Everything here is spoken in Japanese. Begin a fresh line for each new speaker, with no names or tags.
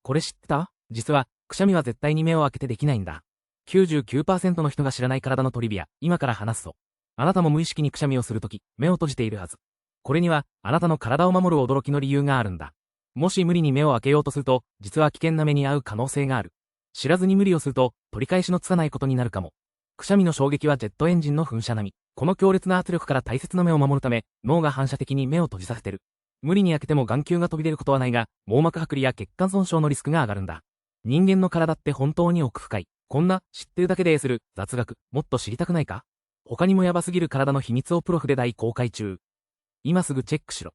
これ知ってた？実は、くしゃみは絶対に目を開けてできないんだ。99% の人が知らない体のトリビア、今から話すぞ。あなたも無意識にくしゃみをするとき、目を閉じているはず。これには、あなたの体を守る驚きの理由があるんだ。もし無理に目を開けようとすると、実は危険な目に遭う可能性がある。知らずに無理をすると、取り返しのつかないことになるかも。くしゃみの衝撃はジェットエンジンの噴射並み。この強烈な圧力から大切な目を守るため、脳が反射的に目を閉じさせてる。無理に開けても眼球が飛び出ることはないが、網膜剥離や血管損傷のリスクが上がるんだ。人間の体って本当に奥深い。こんな、知ってるだけでする、雑学、もっと知りたくないか？他にもヤバすぎる体の秘密をプロフで大公開中。今すぐチェックしろ。